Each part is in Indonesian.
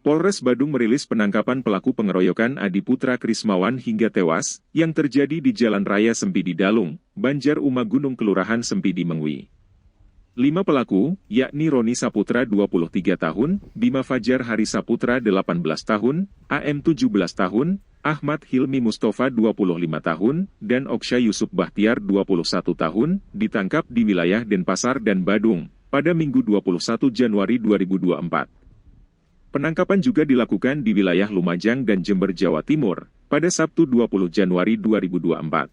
Polres Badung merilis penangkapan pelaku pengeroyokan Adi Putra Krismawan hingga tewas, yang terjadi di Jalan Raya Sempidi Dalung, Banjar Uma Gunung Kelurahan Sempidi Mengwi. 5 pelaku, yakni Roni Saputra 23 tahun, Bima Fajar Hari Saputra 18 tahun, AM 17 tahun, Ahmad Hilmi Mustafa 25 tahun, dan Oksha Yusuf Bahtiar 21 tahun, ditangkap di wilayah Denpasar dan Badung, pada Minggu 21 Januari 2024. Penangkapan juga dilakukan di wilayah Lumajang dan Jember, Jawa Timur, pada Sabtu 20 Januari 2024.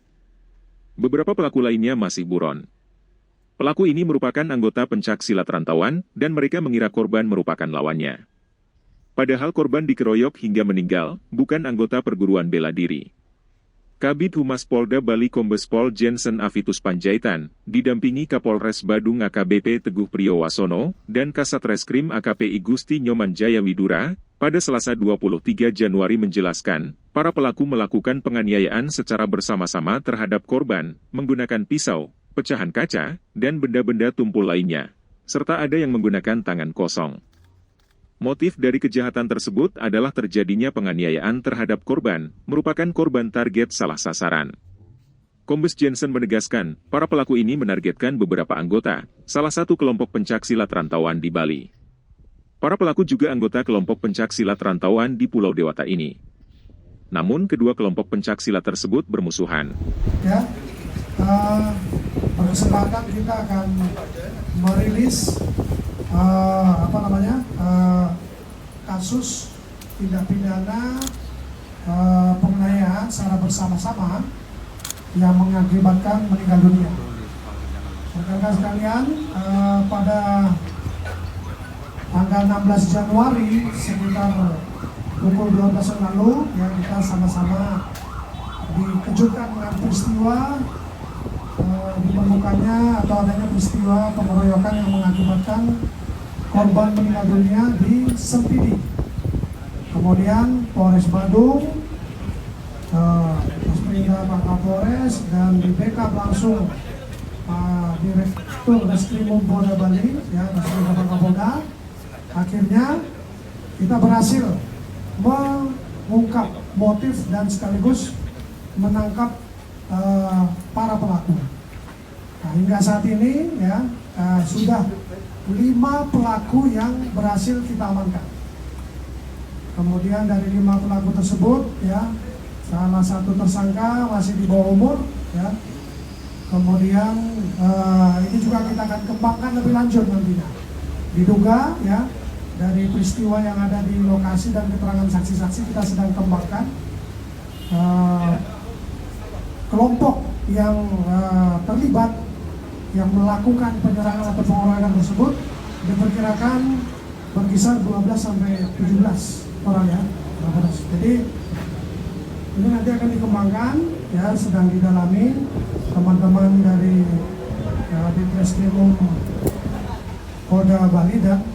Beberapa pelaku lainnya masih buron. Pelaku ini merupakan anggota pencak silat rantauan, dan mereka mengira korban merupakan lawannya. Padahal korban dikeroyok hingga meninggal, bukan anggota perguruan bela diri. Kabid Humas Polda Bali Kombes Pol Jensen Avitus Panjaitan, didampingi Kapolres Badung AKBP Teguh Priyowasono, dan Kasat Reskrim AKPI Gusti Nyoman Jaya Widura, pada Selasa 23 Januari menjelaskan, para pelaku melakukan penganiayaan secara bersama-sama terhadap korban, menggunakan pisau, pecahan kaca, dan benda-benda tumpul lainnya, serta ada yang menggunakan tangan kosong. Motif dari kejahatan tersebut adalah terjadinya penganiayaan terhadap korban, merupakan korban target salah sasaran. Kombes Jensen menegaskan, para pelaku ini menargetkan beberapa anggota, salah satu kelompok pencak silat rantauan di Bali. Para pelaku juga anggota kelompok pencak silat rantauan di Pulau Dewata ini. Namun kedua kelompok pencak silat tersebut bermusuhan. Ya, berkesempatan kita akan merilis kasus tindak pidana penganiayaan secara bersama-sama yang mengakibatkan meninggal dunia. Rekan-rekan sekalian, pada tanggal 16 Januari sekitar pukul 12 yang lalu, ya, kita sama-sama dikejutkan dengan peristiwa ditemukannya atau adanya peristiwa pengeroyokan yang mengakibatkan korban meninggal dunia di Sempidi. Kemudian Polres Badung, Pak Kapolres, dan di backup langsung Direktur Reskrimum Polda Bali, ya, Reskrimum Kapolda. Akhirnya kita berhasil mengungkap motif dan sekaligus menangkap para pelaku. Nah, hingga saat ini, ya, sudah 5 pelaku yang berhasil kita amankan. Kemudian dari 5 pelaku tersebut, ya, salah satu tersangka masih di bawah umur, ya. Kemudian ini juga kita akan kembangkan lebih lanjut nantinya. Diduga, ya, dari peristiwa yang ada di lokasi dan keterangan saksi-saksi kita sedang kembangkan. Kelompok yang terlibat yang melakukan penyerangan atau pengeroyokan tersebut diperkirakan berkisar 12 sampai 17 orang, ya. Jadi ini nanti akan dikembangkan, ya, sedang didalami teman-teman dari Ditreskrimum Polda Bali dan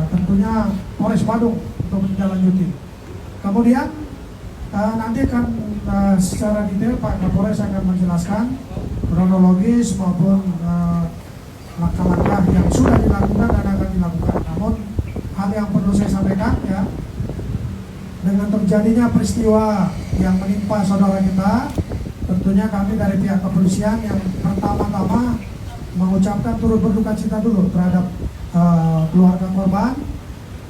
tentunya Polres Badung untuk menindaklanjuti. Kemudian nanti akan secara detail Pak Kapolres akan menjelaskan kronologis maupun langkah-langkah yang sudah dilakukan dan akan dilakukan. Namun hal yang perlu saya sampaikan, ya, dengan terjadinya peristiwa yang menimpa saudara kita, tentunya kami dari pihak kepolisian yang pertama-tama mengucapkan turut berduka cita dulu terhadap keluarga korban,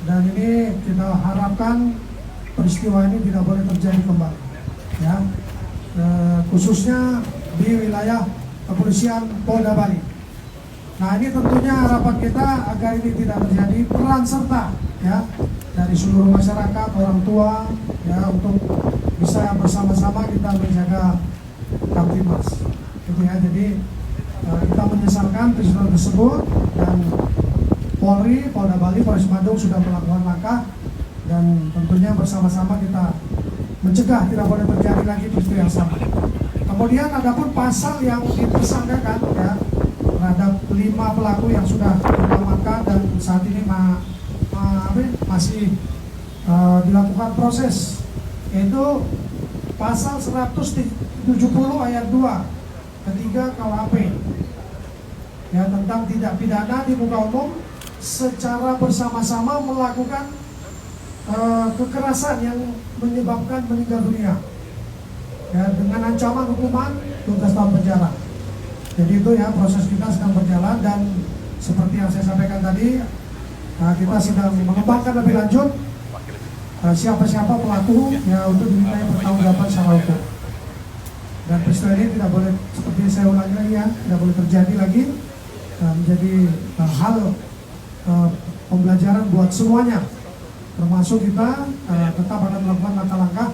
dan ini kita harapkan peristiwa ini tidak boleh terjadi kembali, ya, khususnya di wilayah kepolisian Polda Bali. Nah, ini tentunya harapan kita agar ini tidak terjadi, peran serta, ya, dari seluruh masyarakat, orang tua, ya, untuk bisa bersama-sama kita menjaga Kamtibmas. Gitu, ya. Jadi kita menyesalkan peristiwa tersebut, dan Polri, Polda Bali, Polres Badung sudah melakukan langkah, dan tentunya bersama-sama kita mencegah tidak boleh terjadi lagi peristiwa yang sama. Kemudian adapun pasal yang ditersangkakan, ya, terhadap 5 pelaku yang sudah diamankan dan saat ini masih dilakukan proses, yaitu pasal 170 ayat 2 ketiga KUHP, ya, tentang tindak pidana di muka umum secara bersama-sama melakukan kekerasan yang menyebabkan meninggal dunia, ya, dengan ancaman hukuman 12 tahun penjara. Jadi itu ya, proses kita sedang berjalan, dan seperti yang saya sampaikan tadi, kita sedang mengembangkan lebih lanjut siapa-siapa pelaku ya untuk dimintai pertanggungjawaban secara hukum. Dan peristiwa ini tidak boleh, seperti saya ulangi lagi ya, tidak boleh terjadi lagi, menjadi hal pembelajaran buat semuanya, termasuk kita tetap akan melakukan langkah-langkah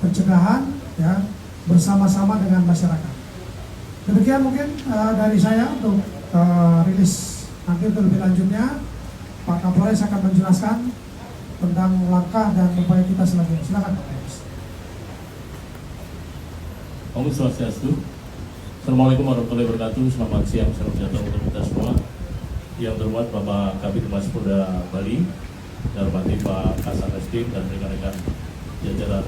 pencegahan ya bersama-sama dengan masyarakat. Demikian mungkin dari saya untuk rilis. Nanti untuk lebih lanjutnya Pak Kapolres akan menjelaskan tentang langkah dan upaya kita selanjutnya. Silakan Pak Kapolres. Om Swastiastu. Assalamualaikum warahmatullahi wabarakatuh. Selamat siang, salam sejahtera untuk kita semua. Yang terhormat Bapak Kabid Humas Polda Bali, yang hormati Pak Kasat Reskrim dan rekan-rekan jajaran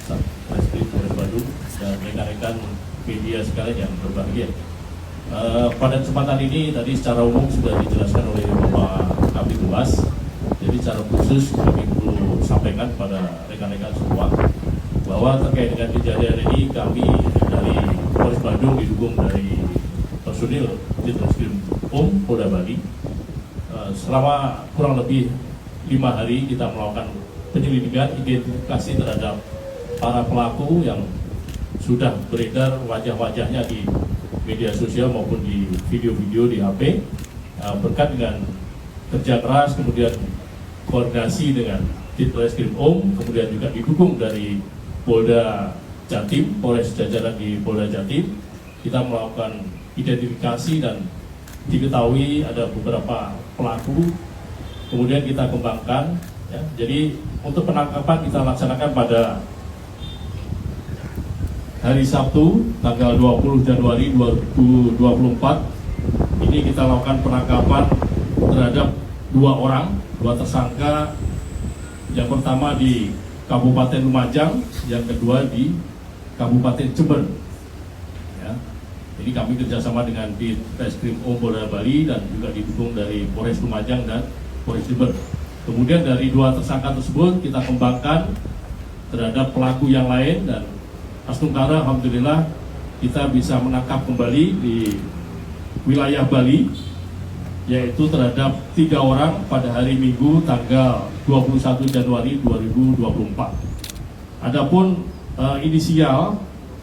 Satreskrim Polres Bandung dan rekan-rekan media sekalian yang berbahagia. Pada kesempatan ini tadi secara umum sudah dijelaskan oleh Bapak Kabid Humas. Jadi secara khusus kami perlu sampaikan pada rekan-rekan semua bahwa terkait dengan kejadian ini kami dari Polres Bandung didukung dari personil Ditreskrim Polda Bali selama kurang lebih 5 hari kita melakukan penyelidikan identifikasi terhadap para pelaku yang sudah beredar wajah-wajahnya di media sosial maupun di video-video di HP berkat dengan kerja keras, kemudian koordinasi dengan Ditreskrim kemudian juga didukung dari Polda Jatim, Polres jajaran di Polda Jatim. Kita melakukan identifikasi dan diketahui ada beberapa pelaku, kemudian kita kembangkan ya. Jadi untuk penangkapan kita laksanakan pada hari Sabtu tanggal 20 Januari 2024. Ini kita lakukan penangkapan terhadap 2 orang, 2 tersangka. Yang pertama di Kabupaten Lumajang, yang kedua di Kabupaten Jember. Ya. Jadi kami kerjasama dengan Ditreskrim Polda Bali dan juga didukung dari Polres Lumajang dan Polres Jember. Kemudian dari 2 tersangka tersebut kita kembangkan terhadap pelaku yang lain, dan Astungkara alhamdulillah kita bisa menangkap kembali di wilayah Bali, yaitu terhadap 3 orang pada hari Minggu tanggal 21 Januari 2024. Adapun inisial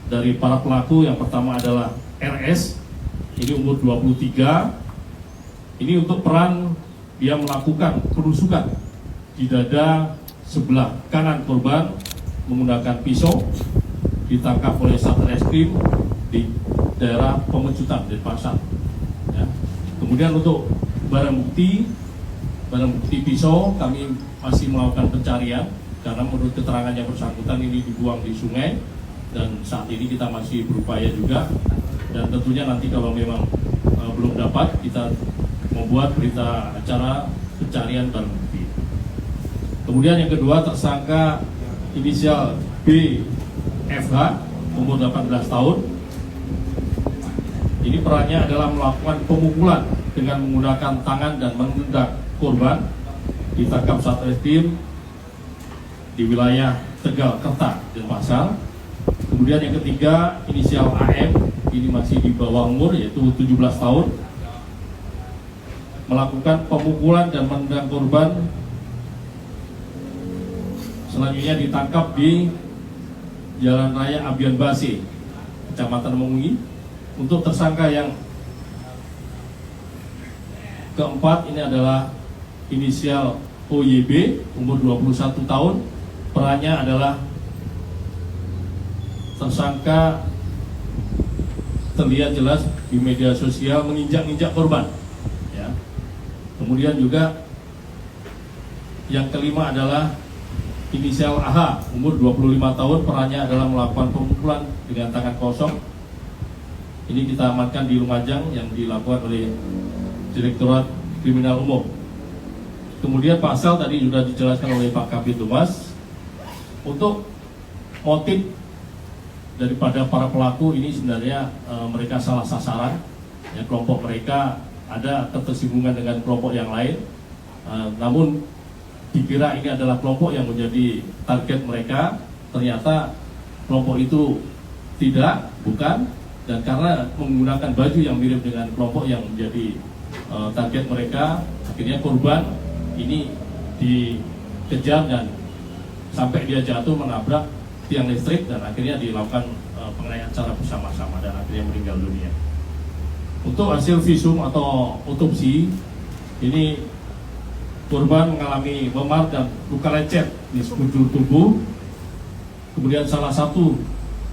dari para pelaku yang pertama adalah RS, ini umur 23. Ini untuk peran dia melakukan penusukan di dada sebelah kanan korban menggunakan pisau, ditangkap oleh Satreskrim di daerah Pemecutan di Pasar. Ya. Kemudian untuk barang bukti pisau kami masih melakukan pencarian karena menurut keterangan yang bersangkutan ini dibuang di sungai, dan saat ini kita masih berupaya juga, dan tentunya nanti kalau memang belum dapat kita membuat berita acara pencarian barang bukti. Kemudian yang kedua tersangka inisial BFH umur 18 tahun. Ini perannya adalah melakukan pemukulan dengan menggunakan tangan dan menendang korban. Ditangkap Satreskrim di wilayah Tegal Kerta dan Pasar. Kemudian yang ketiga inisial AM, ini masih di bawah umur yaitu 17 tahun, melakukan pemukulan dan menendang korban. Selanjutnya ditangkap di Jalan Raya Abian Base, Kecamatan Mengungi. Untuk tersangka yang keempat ini adalah inisial OYB, umur 21 tahun. Perannya adalah tersangka terlihat jelas di media sosial menginjak-injak korban. Ya. Kemudian juga yang kelima adalah inisial AH, umur 25 tahun, perannya adalah melakukan pemukulan dengan tangan kosong. Ini kita amankan di Lumajang yang dilakukan oleh Direktorat Kriminal Umum. Kemudian pasal tadi sudah dijelaskan oleh Pak Kabid Humas. Untuk motif daripada para pelaku ini sebenarnya mereka salah sasaran. Ya, kelompok mereka ada ketersinggungan dengan kelompok yang lain. Namun dikira ini adalah kelompok yang menjadi target mereka, ternyata kelompok itu bukan, dan karena menggunakan baju yang mirip dengan kelompok yang menjadi target mereka, akhirnya korban ini dikejar dan sampai dia jatuh menabrak tiang listrik dan akhirnya dilakukan penganiayaan secara bersama-sama dan akhirnya meninggal dunia. Untuk hasil visum atau otopsi, ini korban mengalami memar dan luka lecet di sekujur tubuh. Kemudian salah satu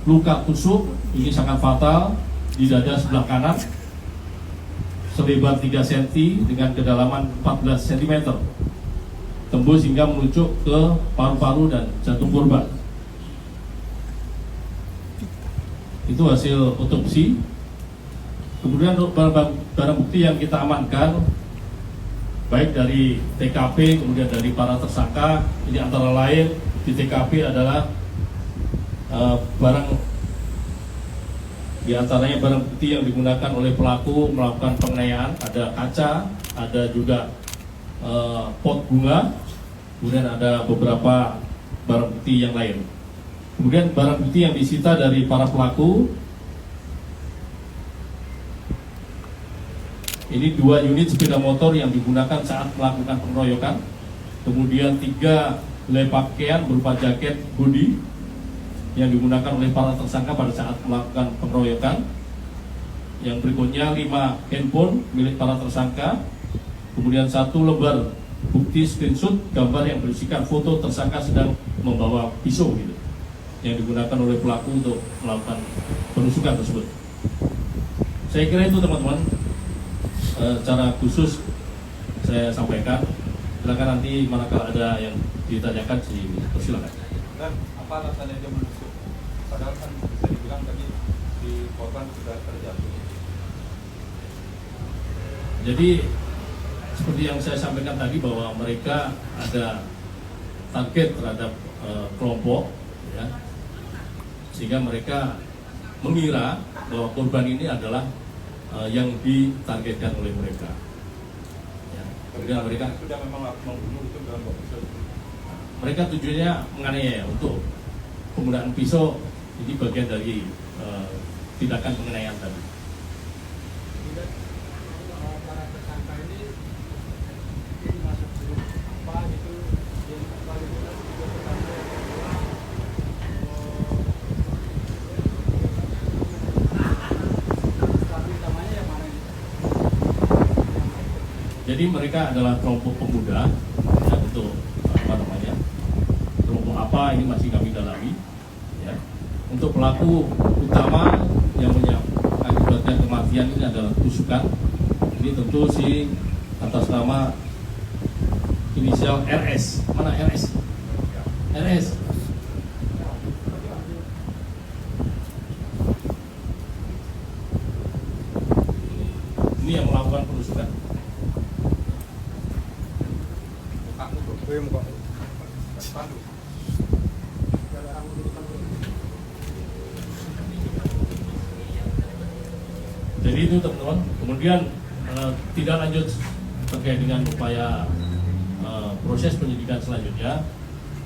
luka tusuk, ini sangat fatal, di dada sebelah kanan, selebar 3 cm dengan kedalaman 14 cm, tembus hingga menuju ke paru-paru dan jantung korban. Itu hasil otopsi. Kemudian untuk barang bukti yang kita amankan, baik dari TKP kemudian dari para tersangka, ini antara lain di TKP adalah di antaranya barang bukti yang digunakan oleh pelaku melakukan penganiayaan, ada kaca, ada juga pot bunga, kemudian ada beberapa barang bukti yang lain. Kemudian barang bukti yang disita dari para pelaku, ini 2 unit sepeda motor yang digunakan saat melakukan pengeroyokan, kemudian 3 helai pakaian berupa jaket hoodie yang digunakan oleh para tersangka pada saat melakukan pengeroyokan. Yang berikutnya 5 handphone milik para tersangka, kemudian 1 lembar bukti screenshot gambar yang berisikan foto tersangka sedang membawa pisau gitu, yang digunakan oleh pelaku untuk melakukan penusukan tersebut. Saya kira itu teman-teman, secara khusus saya sampaikan. Silakan nanti manakala ada yang ditanyakan, silakan. Dan apa alasannya dia menusuk? Padahal kan bisa dibilang tadi di korban sudah terjatuh. Jadi seperti yang saya sampaikan tadi bahwa mereka ada target terhadap kelompok, ya, sehingga mereka mengira bahwa korban ini adalah yang ditargetkan oleh mereka. Ya, kemudian mereka sudah memang membunuh itu dalam pisau. Mereka tujuannya menganiaya. Untuk penggunaan pisau ini bagian dari tindakan penganiayaan tadi. Para tersangka ini masuk grup apa gitu, yang kualitas juga tersangka strategi utamanya yang mana gitu? Jadi mereka adalah kelompok pemuda, ya, untuk kelompok apa ini masih kami dalami, ya. Untuk pelaku utama yang mengakibatkan kematian ini adalah tusukan. Ini tentu si atas nama inisial RS. Mana RS? RS. Ini yang melakukan penusukan. Jadi itu teman-teman. Kemudian tidak lanjut terkait dengan upaya proses penyidikan selanjutnya,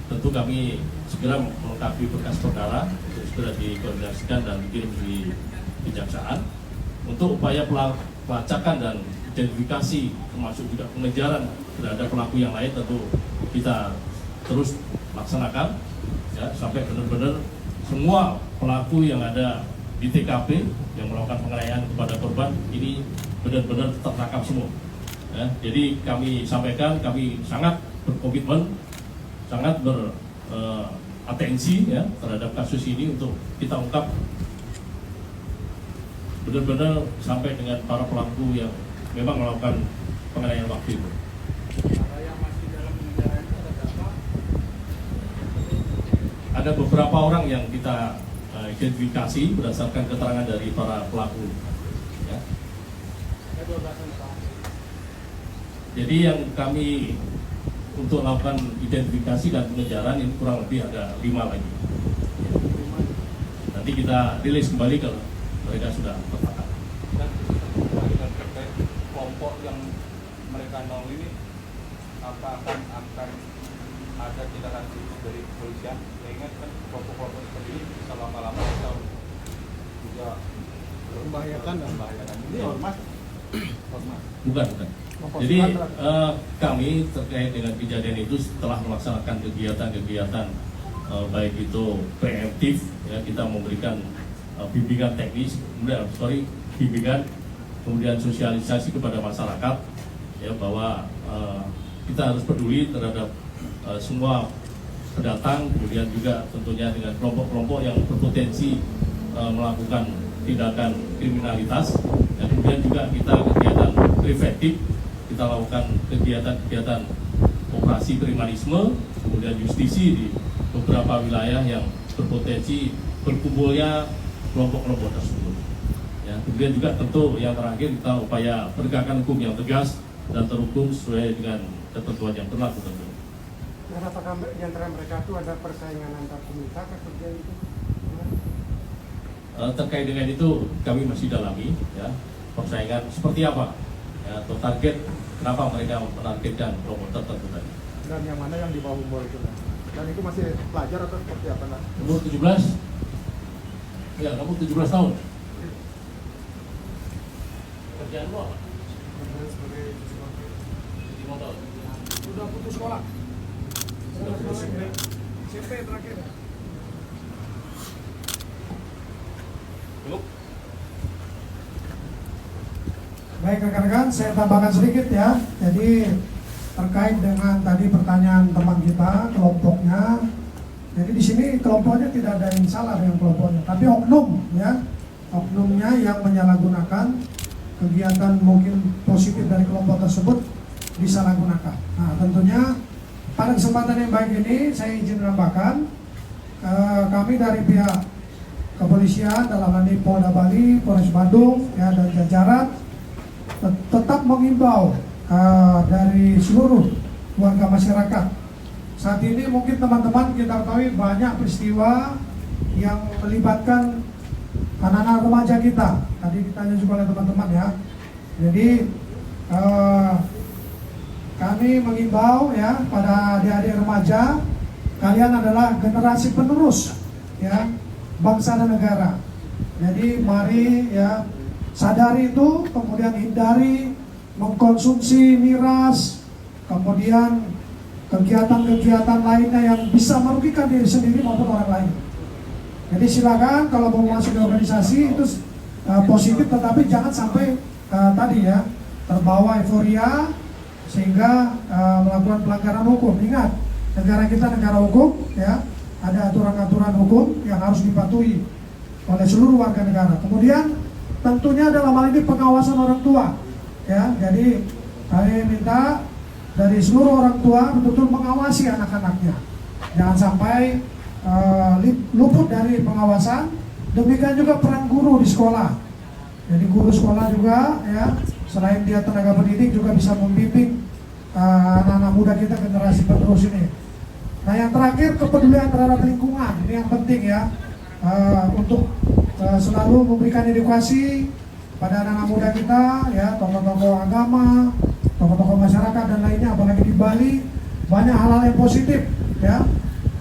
tentu kami segera melengkapi berkas perkara untuk segera dikoordinasikan dan dikirim di kejaksaan. Untuk upaya pelacakan dan identifikasi termasuk juga pengejaran terhadap pelaku yang lain tentu kita terus laksanakan, ya, sampai benar-benar semua pelaku yang ada di TKP yang melakukan penganiayaan kepada korban ini benar-benar tertangkap semua, ya. Jadi kami sampaikan, kami sangat berkomitmen, sangat beratensi, ya, terhadap kasus ini untuk kita ungkap benar-benar sampai dengan para pelaku yang memang melakukan penganiayaan waktu itu. Yang masih dalam pengejaran itu ada berapa? Ada beberapa orang yang kita identifikasi berdasarkan keterangan dari para pelaku, ya. Ada 12 orang. Jadi yang kami untuk melakukan identifikasi dan pengejaran ini kurang lebih ada 5 lagi. Nanti kita rilis kembali kalau mereka sudah tertangkap. Dan terkait kelompok yang mereka nol ini, apa akan ada tindakan lanjut dari kepolisian? Saya ingat kan kelompok-kelompok seperti ini bisa lama-lama bisa juga Membahayakan. Ini ormas. Bukan. Jadi kami terkait dengan kejadian itu setelah melaksanakan kegiatan-kegiatan baik itu preemptif, ya, kita memberikan bimbingan teknis, bimbingan, kemudian sosialisasi kepada masyarakat, ya, bahwa kita harus peduli terhadap semua pendatang, kemudian juga tentunya dengan kelompok-kelompok yang berpotensi melakukan tindakan kriminalitas, dan kemudian juga kita kegiatan preventif, kita lakukan kegiatan-kegiatan operasi kriminalisme, kemudian justisi di beberapa wilayah yang berpotensi berkumpulnya kelompok-kelompok tersebut. Ya, kemudian juga tentu yang terakhir kita upaya penegakan hukum yang tegas dan terhukum sesuai dengan ketentuan yang berlaku tentu. Dan apakah di antara mereka itu ada persaingan antar komunitas atau itu? Terkait dengan itu kami masih dalami, ya, persaingan seperti apa, ya, atau target kenapa mereka menargetkan kelompok tertentu tadi. Dan yang mana yang di bawah umur itu? Dan itu masih pelajar atau seperti apa? Umur 17? Ya, kamu 17 tahun. Kerjaan lu apa? Sebagai Cuci motor. Sudah putus sekolah. Sudah putus sekolah. SMP terakhir. Cukup? Baik rekan-rekan, saya tambahkan sedikit ya. Jadi terkait dengan tadi pertanyaan teman kita, kelompoknya. Jadi di sini kelompoknya tidak ada yang salah dengan kelompoknya, tapi oknum ya, oknumnya yang menyalahgunakan kegiatan mungkin positif dari kelompok tersebut disalahgunakan. Nah tentunya pada kesempatan yang baik ini saya izin menambahkan kami dari pihak kepolisian dalam hal ini Polda Bali, Polres Bandung ya, dan jajaran tetap mengimbau dari seluruh warga masyarakat. Saat ini mungkin teman-teman kita ketahui banyak peristiwa yang melibatkan anak-anak remaja kita. Tadi ditanya juga oleh teman-teman ya. Jadi kami mengimbau ya pada adik-adik remaja, kalian adalah generasi penerus ya bangsa dan negara. Jadi mari ya sadari itu, kemudian hindari mengkonsumsi miras, kemudian kegiatan-kegiatan lainnya yang bisa merugikan diri sendiri maupun orang lain. Jadi silakan kalau mau masuk ke organisasi itu positif, tetapi jangan sampai tadi ya terbawa euforia sehingga melakukan pelanggaran hukum. Ingat, negara kita negara hukum ya, ada aturan-aturan hukum yang harus dipatuhi oleh seluruh warga negara. Kemudian tentunya dalam hal ini pengawasan orang tua ya. Jadi kami minta dari seluruh orang tua betul-betul mengawasi anak-anaknya, jangan sampai luput dari pengawasan. Demikian juga peran guru di sekolah. Jadi guru sekolah juga ya, selain dia tenaga pendidik juga bisa membimbing anak-anak muda kita, generasi penerus ini. Nah yang terakhir, kepedulian terhadap lingkungan, ini yang penting ya, untuk selalu memberikan edukasi pada anak-anak muda kita ya, tokoh-tokoh agama, tokoh-tokoh masyarakat dan lainnya. Apalagi di Bali banyak hal-hal yang positif ya,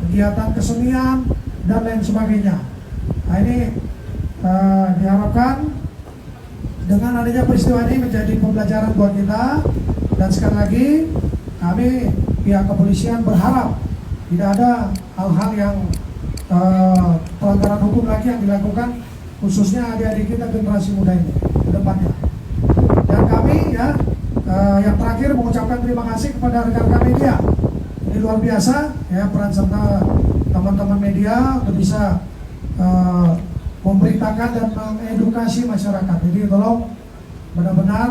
kegiatan kesenian dan lain sebagainya. Nah ini diharapkan dengan adanya peristiwa ini menjadi pembelajaran buat kita. Dan sekali lagi kami pihak kepolisian berharap tidak ada hal-hal yang pelanggaran hukum lagi yang dilakukan, khususnya adik-adik kita generasi muda ini ke depannya. Dan kami ya yang terakhir mengucapkan terima kasih kepada rekan-rekan media. Ini luar biasa ya peran serta teman-teman media untuk bisa memberitakan dan mengedukasi masyarakat. Jadi tolong benar-benar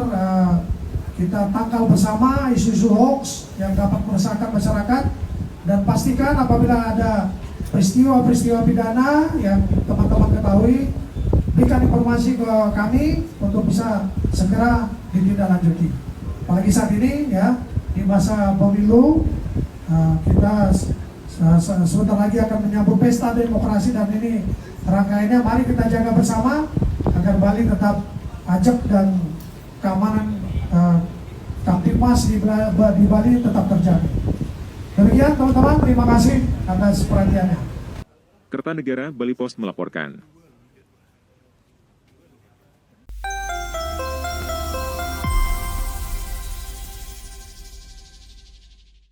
kita tangkal bersama isu-isu hoax yang dapat meresahkan masyarakat, dan pastikan apabila ada peristiwa-peristiwa pidana yang teman-teman ketahui, berikan informasi ke kami untuk bisa segera ditindaklanjuti. Apalagi saat ini ya di masa pemilu, kita sebentar lagi akan menyambut pesta demokrasi, dan ini rangkaiannya mari kita jaga bersama agar Bali tetap ajak dan keamanan Kamtipmas di Bali tetap terjaga. Demikian teman-teman, terima kasih atas perhatiannya. Kertanegara Bali Post melaporkan.